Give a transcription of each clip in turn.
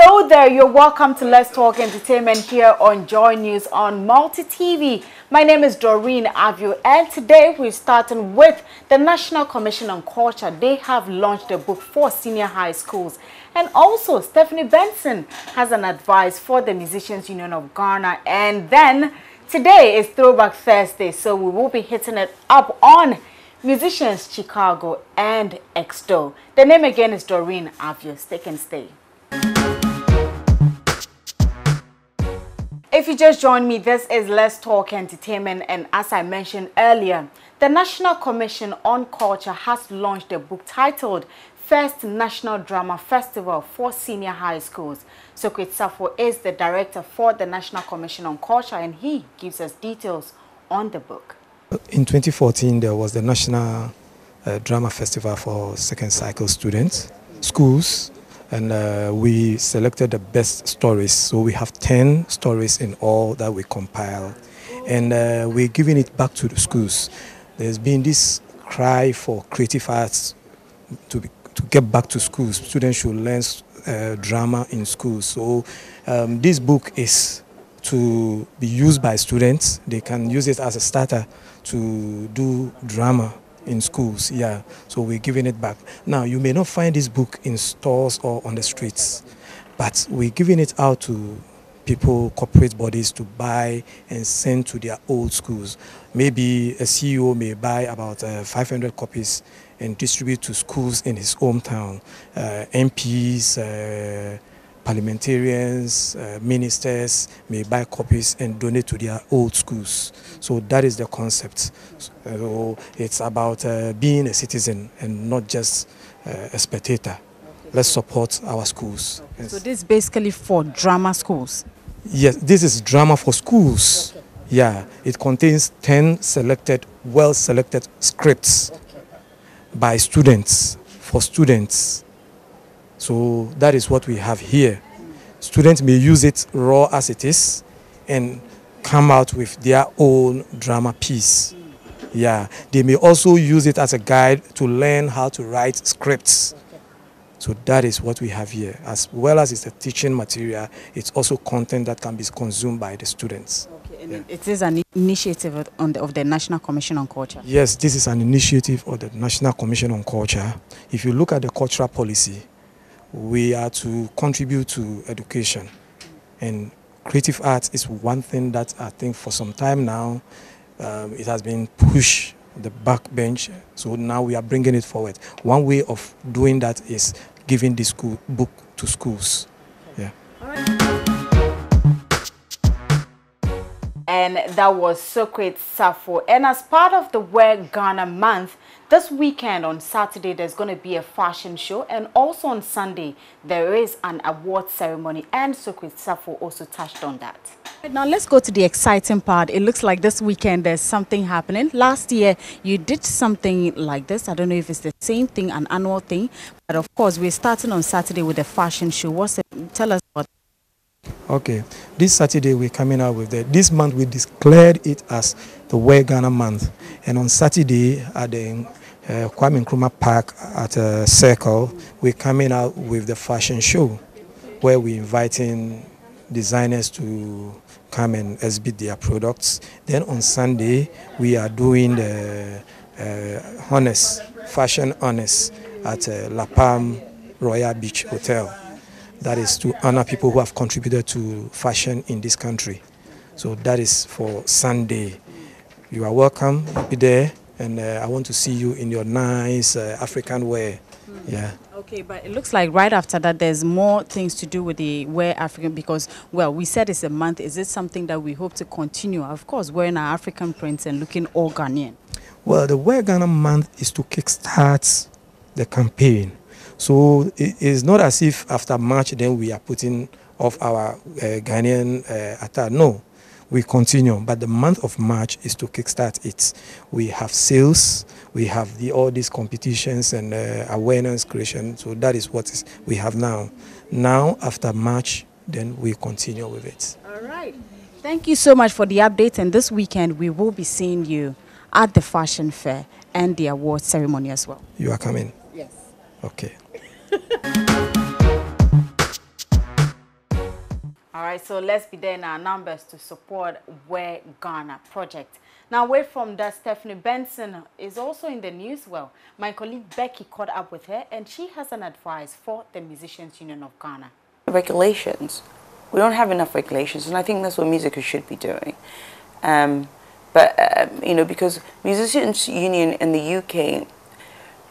Hello there, you're welcome to Let's Talk Entertainment here on Joy News on Multi TV. My name is Doreen Avio, and today we're starting with the National Commission on Culture. They have launched a book for senior high schools. And also, Stephanie Benson has an advice for the Musicians Union of Ghana. And then today is Throwback Thursday, so we will be hitting it up on Musicians Chicago and Exto. The name again is Doreen Avio. Take and stay. If you just joined me, this is Let's Talk Entertainment, and as I mentioned earlier, the National Commission on Culture has launched a book titled First National Drama Festival for Senior High Schools. Sokwe Safo is the director for the National Commission on Culture, and he gives us details on the book. In 2014, there was the National Drama Festival for second cycle students, schools. And we selected the best stories. So we have 10 stories in all that we compiled. And we're giving it back to the schools. There's been this cry for creative arts to get back to schools. Students should learn drama in schools. So this book is to be used by students. They can use it as a starter to do drama in schools, yeah. So we're giving it back. Now, you may not find this book in stores or on the streets, but we're giving it out to people, corporate bodies to buy and send to their old schools. Maybe a CEO may buy about 500 copies and distribute to schools in his hometown. MPs, parliamentarians, ministers may buy copies and donate to their old schools. So that is the concept. So it's about being a citizen and not just a spectator. Let's support our schools. Okay. So this is basically for drama schools? Yes, this is drama for schools. Okay. Yeah, it contains 10 selected, well-selected scripts by students, for students. So that is what we have here. Students may use it raw as it is and come out with their own drama piece. Yeah, they may also use it as a guide to learn how to write scripts. So that is what we have here. As well as it's a teaching material, it's also content that can be consumed by the students. Okay, and yeah. It is an initiative of the National Commission on Culture? Yes, this is an initiative of the National Commission on Culture. If you look at the cultural policy, we are to contribute to education, and creative arts is one thing that I think for some time now it has been pushed the backbench, so now we are bringing it forward. One way of doing that is giving this book to schools. Yeah. And that was Sokwe Safo. And as part of the Wear Ghana month, this weekend on Saturday there's going to be a fashion show, and also on Sunday there is an award ceremony, and Sokwe Safo also touched on that. Now let's go to the exciting part. It looks like this weekend there's something happening. Last year you did something like this. I don't know if it's the same thing, an annual thing, but of course we're starting on Saturday with a fashion show. Tell us about. Okay, this Saturday we're coming out with this month we declared it as the Wear Ghana month, and on Saturday at the Kwame Nkrumah Park at Circle, we're coming out with the fashion show where we're inviting designers to come and exhibit their products. Then on Sunday we are doing the fashion honors at La Palm Royal Beach Hotel. That is to honor people who have contributed to fashion in this country. So that is for Sunday. You are welcome, be there, and I want to see you in your nice African wear. Yeah. Okay, but it looks like right after that there's more things to do with the Wear African, because, well, we said it's a month. Is it something that we hope to continue? Of course, wearing our African prints and looking all Ghanaian. Well, the Wear Ghana month is to kickstart the campaign. So it is not as if after March then we are putting off our Ghanaian attire. No, we continue. But the month of March is to kickstart it. We have sales, we have all these competitions and awareness creation. So that is what we have now. Now, after March, then we continue with it. All right. Thank you so much for the update. And this weekend we will be seeing you at the fashion fair and the award ceremony as well. You are coming? Yes. Okay. All right, so let's be there in our numbers to support Wear Ghana project. Now, away from that, Stephanie Benson is also in the news. Well, my colleague Becky caught up with her, and she has an advice for the Musicians Union of Ghana. Regulations. We don't have enough regulations, and I think that's what music should be doing. You know, because Musicians Union in the UK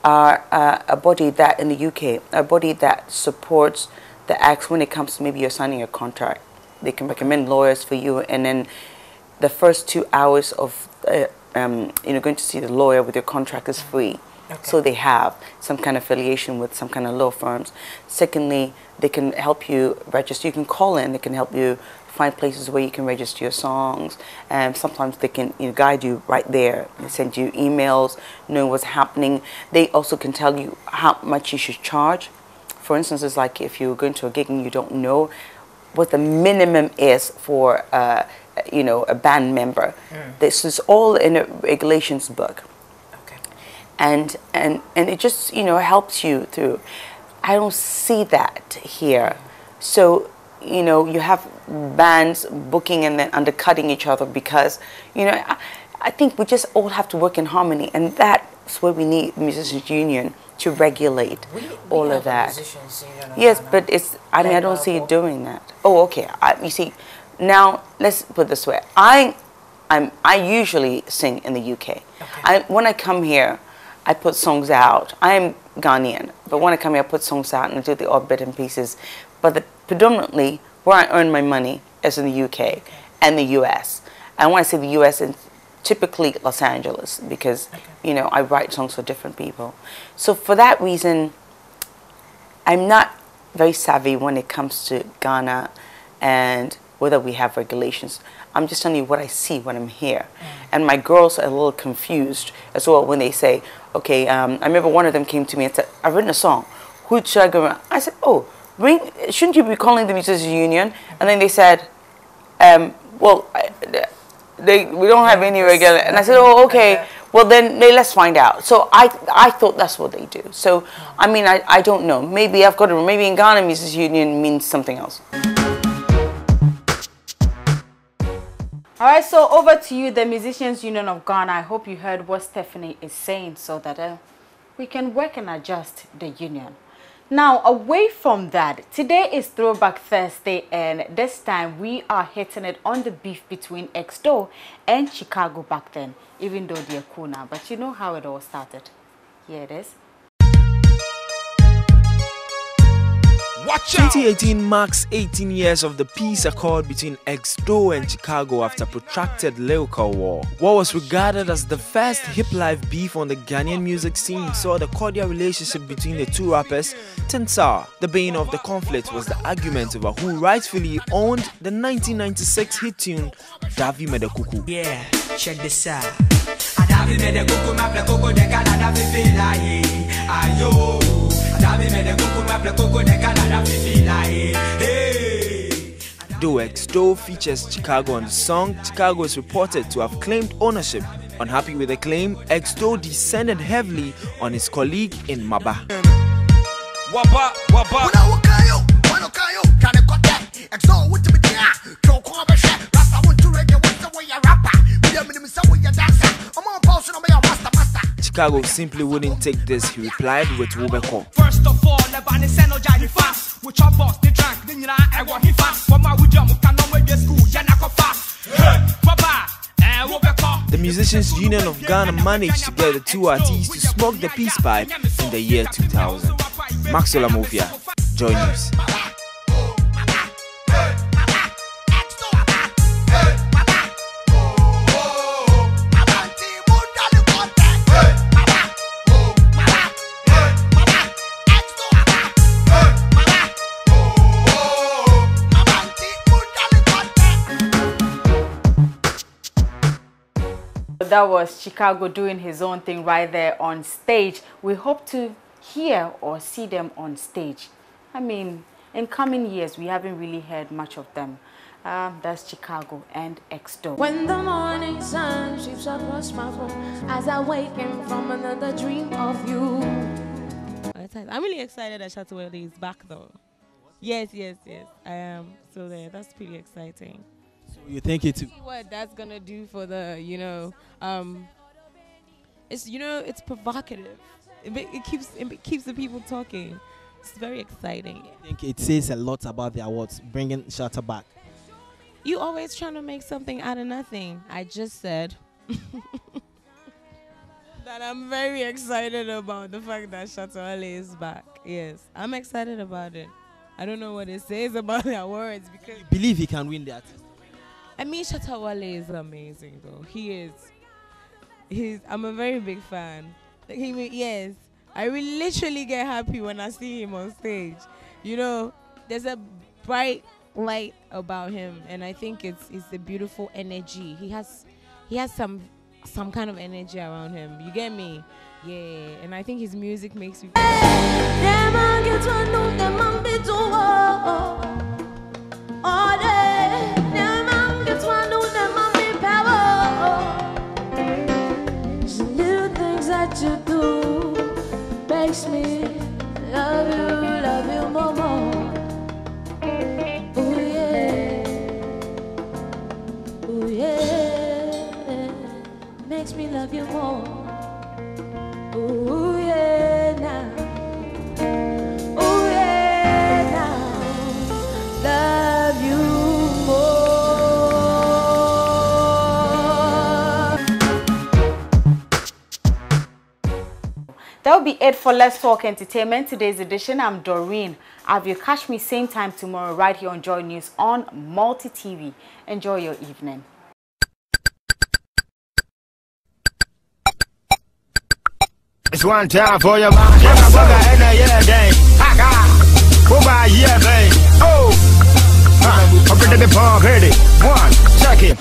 are a body that supports the acts when it comes to maybe you're signing a contract. They can recommend lawyers for you, and then the first 2 hours of you know, going to see the lawyer with your contract is free. Okay. So they have some kind of affiliation with some kind of law firms. Secondly, they can help you register. You can call in. They can help you find places where you can register your songs. And sometimes they can, you know, guide you right there. They send you emails, know what's happening. They also can tell you how much you should charge. For instance, it's like if you're going to a gig and you don't know what the minimum is for, you know, a band member. This is all in a regulations book. Okay. And it just, you know, helps you through. I don't see that here. So, you know, you have bands booking and then undercutting each other because, you know, I think we just all have to work in harmony, and that's where we need the Musicians Union to regulate all of that. Yes, but it's, I mean, I don't see it doing that. Oh, okay. You see, now let's put it this way. I usually sing in the UK. Okay. When I come here, I put songs out. I am Ghanaian, but when I come here, I put songs out and I do the odd bit and pieces. But predominantly, where I earn my money is in the UK and the US. And when I say the US, it's typically Los Angeles, because, you know, I write songs for different people. So for that reason, I'm not very savvy when it comes to Ghana and whether we have regulations. I'm just telling you what I see when I'm here. And my girls are a little confused as well when they say, okay, I remember one of them came to me and said, I've written a song. Who should I go around? I said, oh, shouldn't you be calling the Musicians Union? And then they said, well, we don't have any regular. And I said, oh, okay. Well, then let's find out. So I thought that's what they do. So, I mean, I don't know. Maybe I've got to, maybe in Ghana, Musicians Union means something else. All right, so over to you, the Musicians Union of Ghana. I hope you heard what Stephanie is saying so that we can work and adjust the union. Now, away from that, today is Throwback Thursday, and this time we are hitting it on the beef between Exdo and Chicago back then, even though they're cool now. But you know how it all started. Here it is. 2018 marks 18 years of the peace accord between Exdo and Chicago after protracted lyrical war. What was regarded as the first hip-life beef on the Ghanaian music scene saw the cordial relationship between the two rappers turn sour. The bane of the conflict was the argument over who rightfully owned the 1996 hit tune Davi Medekuku. Yeah, check this out. Davi Medekuku Maplekoko de Canada Fifila ayo. Though Exdo features Chicago on the song, Chicago is reported to have claimed ownership. Unhappy with the claim, Exdo descended heavily on his colleague in Maba. Chicago simply wouldn't take this, he replied with Wubeko. First of all, Lebanon send no Johnny fast. Which our boss, they drank, then you know, I want him fast. What my would you can know where school, Yanako fast. Hey, Wubeko. The Musicians Union of Ghana managed to get the two artists to smoke the peace pipe in the year 2000. Maxola Mofia, JoyNews. That was Chicago doing his own thing right there on stage. We hope to hear or see them on stage. I mean, in coming years, we haven't really heard much of them. That's Chicago and Exdo. When the morning sun sweeps across my room as I waken from another dream of you. I'm really excited that Shatawale is back though. Yes. I am. So that's pretty exciting. So you think it's See what that's gonna do for the, it's provocative. It keeps the people talking. It's very exciting. I think it says a lot about the awards, bringing Shatta back. You always trying to make something out of nothing. I just said that I'm very excited about the fact that Shatta Wale is back. Yes, I'm excited about it. I don't know what it says about the awards because You believe he can win the artist? I mean, Shatta Wale is amazing, though. He is. I'm a very big fan. Yes. I will literally get happy when I see him on stage. There's a bright light about him, and I think it's a beautiful energy. He has some kind of energy around him. You get me? Yeah. And I think his music makes me feel you do makes me love you more. Ooh yeah, makes me love you more. Ooh yeah, now, love you more. That will be it for Let's Talk Entertainment. Today's edition, I'm Doreen. Have you catch me same time tomorrow right here on Joy News on Multi TV. Enjoy your evening. It's one time for your mind. Ready? One, check it.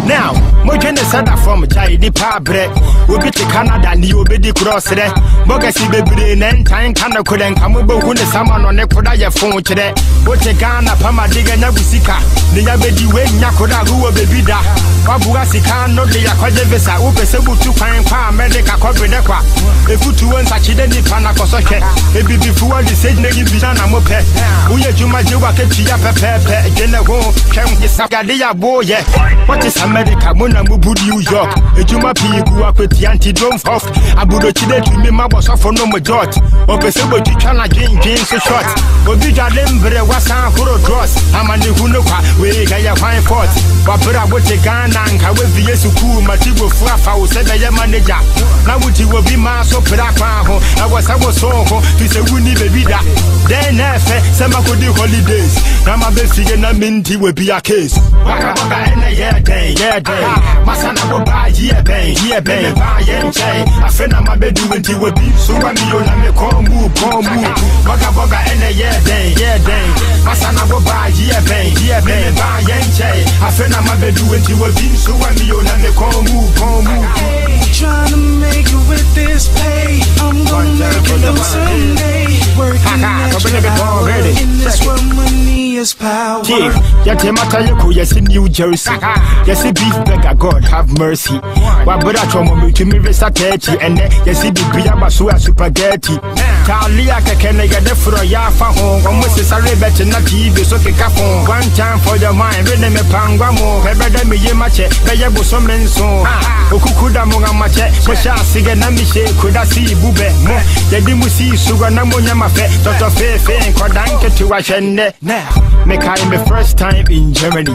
Now, Mojane said that from Jai Pabre. We'll be to Canada and you'll be the cross there. Bogasi baby, and time Canada couldn't come over when the someone on the Kodaya phone today. What a Ghana, Pama Diga Nabusika. The Yabedi way Nakoda who will be da. Wabuasika, no de Yakajevesa, Upesebu to find Pa, Medica Cobredequa. If you two ones actually did Panacosoke, maybe before the sage negative Vizana Mope. Uya Juma Juba Ketia Pepe, General, Sagadia boy, what is America? Mona Mubu, New York, a Juma Pigu up with the anti-drone off. Abudo Chile to me, Mabos off for no more jot. Or Pesebo to Chana James so short. Obija Lembre was a Huro Dross. I'm on the Hunoka, we got your fine fort. Babra would take Ghana and with the Yesuku, Matibu Flafa, said the manager. Now would you be Maso Pirapaho? I was so to say, we need a vida. Then, some of the holidays. Now my best figure, Minty will be a case. Waka yeah day. Masana will buy yeah bang, buy and say. I feel my bed doing tea will be so when you let me call move. Waka yeah day. Masana will buy yeah bang, buy and say. I feel my bed doing tea will be so when you let me call move. Trying to make it with this pay. I'm gonna make it up someday. Working extra in this world, money is power. Yatemata Yoko, yes, in New Jersey. Yes, a beef beggar, God have mercy. Wabura Chomo to me, Resateti, and yes, it be Biabasua spaghetti. Talia can get the Froya for home, almost a better not TV, so capon. One time for your mind, when me Panguamo, better me Yemache, Payabo Somenso, Okukuda Mongamache, Posha Siganamiche, could I see Bube, Mo, Yadimusi, Suganamo Yamafe, Dr. Fefe, and Kodanke to Washende. Now, make I my first time in Germany.